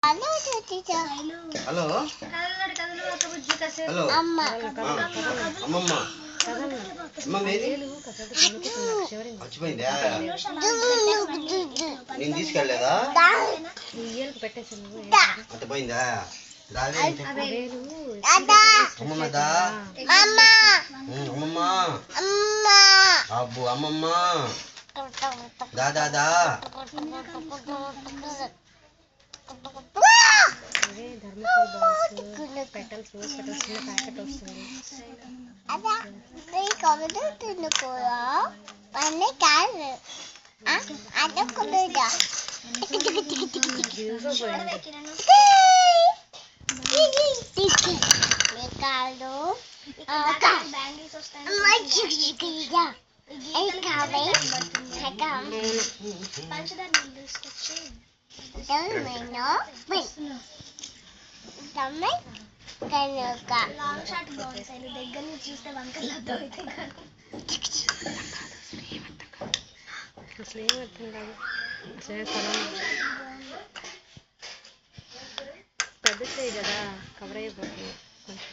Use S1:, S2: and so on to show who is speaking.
S1: hello hello అమ్మమ్మ మర్చిపోయిందా నేను తీసుకెళ్ళలేదా అంత పోయిందా అమ్మమ్మ అమ్మమ్మ అబ్బు అమ్మమ్మ దాదా పెటల్స్ ప్యాకెట్ వస్తుంది అసలు ఏమర్థం కాదు అసలు పెద్ద సైజ్ కదా కవర్ అయిపోతుంది కొంచెం